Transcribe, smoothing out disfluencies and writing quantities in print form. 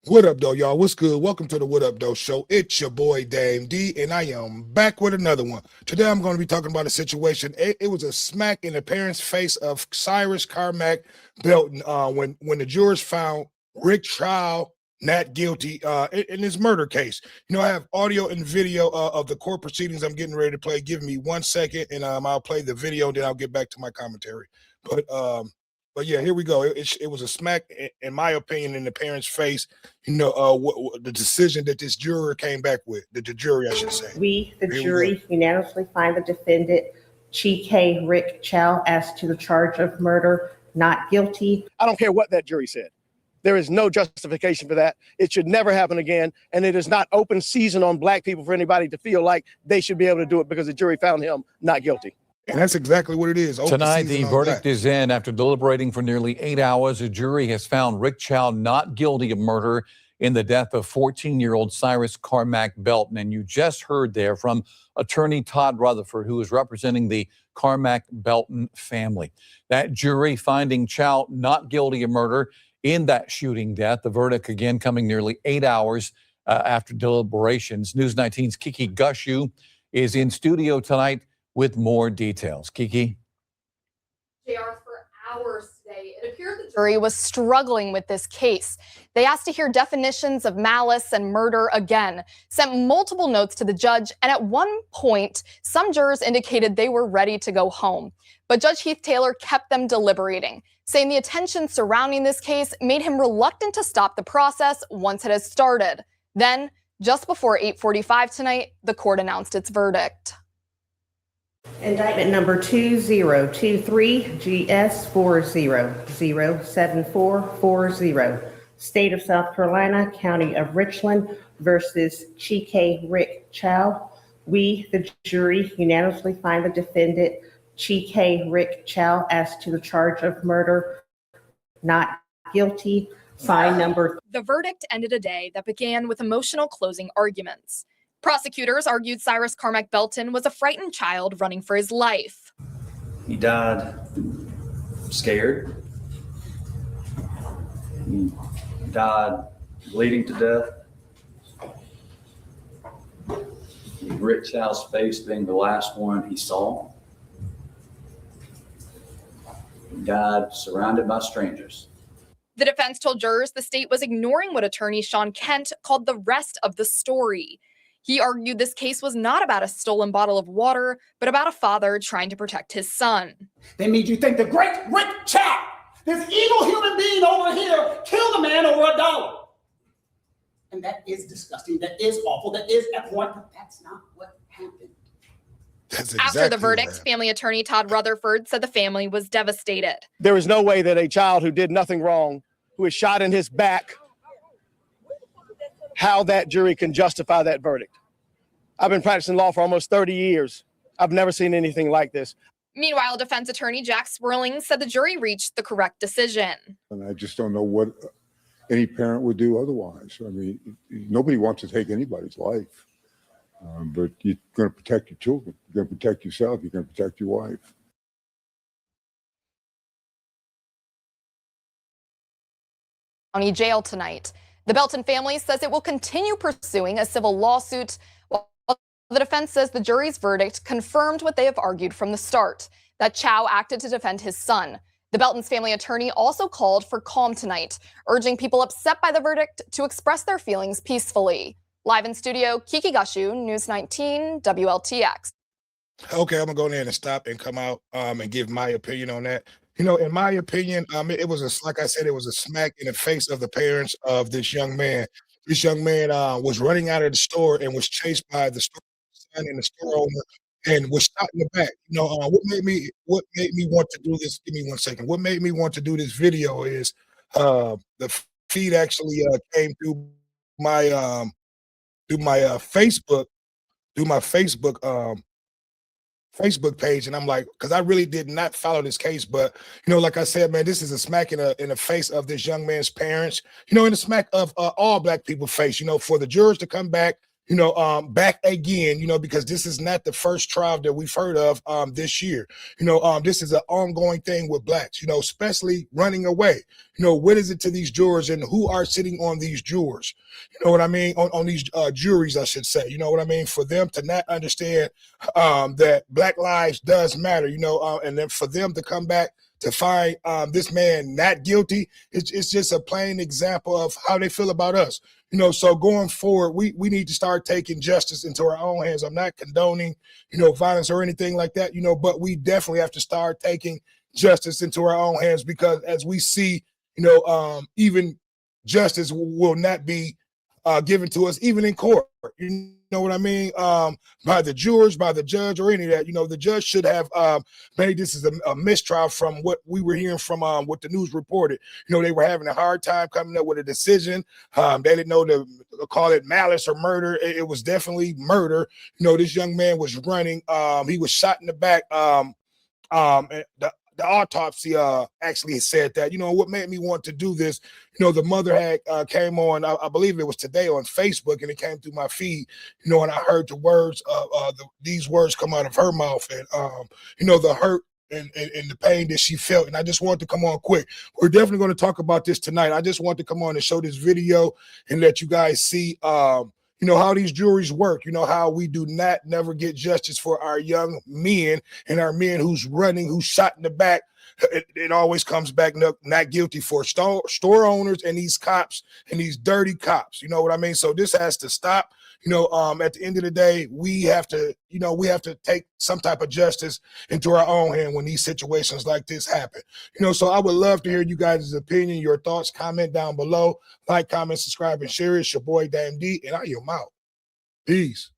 What up, though, y'all? What's good? Welcome to the What Up, though show. It's your boy, Dame D, and I am back with another one. Today, I'm going to be talking about a situation. It was a smack in the parents' face of Cyrus, Carmack, Belton when the jurors found Rick Chow not guilty in his murder case. I have audio and video of the court proceedings I'm getting ready to play. Give me 1 second, and I'll play the video, then I'll get back to my commentary. But yeah, here we go. It was a smack, in my opinion, in the parents' face. The decision that this juror came back with, the jury, I should say. We, the jury, unanimously find the defendant, Chi Rick Chow, as to the charge of murder, not guilty. I don't care what that jury said. There is no justification for that. It should never happen again. And it is not open season on black people for anybody to feel like they should be able to do it because the jury found him not guilty. And that's exactly what it is. Tonight, the verdict is in. After deliberating for nearly 8 hours, a jury has found Rick Chow not guilty of murder in the death of 14-year-old Cyrus Carmack Belton. And you just heard there from attorney Todd Rutherford, who is representing the Carmack Belton family. That jury finding Chow not guilty of murder in that shooting death. The verdict, again, coming nearly 8 hours after deliberations. News 19's Kiki Gushu is in studio tonight with more details. Kiki? JR, for hours today, it appeared the jury was struggling with this case. They asked to hear definitions of malice and murder again, sent multiple notes to the judge, and at one point, some jurors indicated they were ready to go home. But Judge Heath Taylor kept them deliberating, saying the attention surrounding this case made him reluctant to stop the process once it has started. Then, just before 8:45 tonight, the court announced its verdict. Indictment number 2023 GS 400744, State of South Carolina, County of Richland versus Chi Rick Chow. We, the jury, unanimously find the defendant, Chi Rick Chow, as to the charge of murder, not guilty. Fine number. The verdict ended a day that began with emotional closing arguments. Prosecutors argued Cyrus Carmack Belton was a frightened child running for his life. He died scared. He died bleeding to death. Rick Chow's face being the last one he saw. He died surrounded by strangers. The defense told jurors the state was ignoring what attorney Sean Kent called the rest of the story. He argued this case was not about a stolen bottle of water, but about a father trying to protect his son. They made you think the great Rick Chow, this evil human being over here, killed a man over $1. And that is disgusting. That is awful. That is abhorrent. But that's not what happened. After the verdict, family attorney Todd Rutherford said the family was devastated. There is no way that a child who did nothing wrong, who is shot in his back, how that jury can justify that verdict. I've been practicing law for almost 30 years. I've never seen anything like this. Meanwhile, defense attorney Jack Swerling said the jury reached the correct decision. And I just don't know what any parent would do otherwise. I mean, nobody wants to take anybody's life, but you're going to protect your children. You're going to protect yourself. You're going to protect your wife. County jail tonight. The Belton family says it will continue pursuing a civil lawsuit, while the defense says the jury's verdict confirmed what they have argued from the start, that Chow acted to defend his son. The Belton's family attorney also called for calm tonight, urging people upset by the verdict to express their feelings peacefully. Live in studio, Kiki Gushu, News 19, WLTX. Okay, I'm going to go in there and stop and come out and give my opinion on that. In my opinion, it was like I said, it was a smack in the face of the parents of this young man. This young man was running out of the store and was chased by the store son and the store owner and was shot in the back. What made me want to do this? Give me 1 second. What made me want to do this video is the feed actually came through my Facebook page, and I'm like, because I really did not follow this case, but like I said, man, this is a smack in the face of this young man's parents, and a smack of all black people face, for the jurors to come back back again, because this is not the first trial that we've heard of this year. This is an ongoing thing with blacks, especially running away. What is it to these jurors and who are sitting on these jurors? You know what I mean? On these juries, I should say. You know what I mean? For them to not understand that black lives does matter, and then for them to come back to find this man not guilty, it's just a plain example of how they feel about us. So going forward, we need to start taking justice into our own hands. I'm not condoning, violence or anything like that, but we definitely have to start taking justice into our own hands, because as we see, even justice will not be given to us, even in court. You know what I mean? By the jurors, by the judge, or any of that. The judge should have made this as a mistrial from what we were hearing from what the news reported. They were having a hard time coming up with a decision. They didn't know to call it malice or murder. It was definitely murder. This young man was running. He was shot in the back. And the autopsy actually said that. What made me want to do this, the mother had came on, I believe it was today on Facebook, and it came through my feed, and I heard the words, these words come out of her mouth, and, the hurt and the pain that she felt. And I just want to come on quick. We're definitely going to talk about this tonight. I just want to come on and show this video and let you guys see, how these juries work, how we do not never get justice for our young men and our men who's running, who's shot in the back. It always comes back not guilty for store owners and these cops and these dirty cops. You know what I mean? So this has to stop. At the end of the day, we have to take some type of justice into our own hand when these situations like this happen. So I would love to hear you guys' opinion, your thoughts. Comment down below. Like, comment, subscribe, and share. It's your boy, Dame D, and I am out. Peace.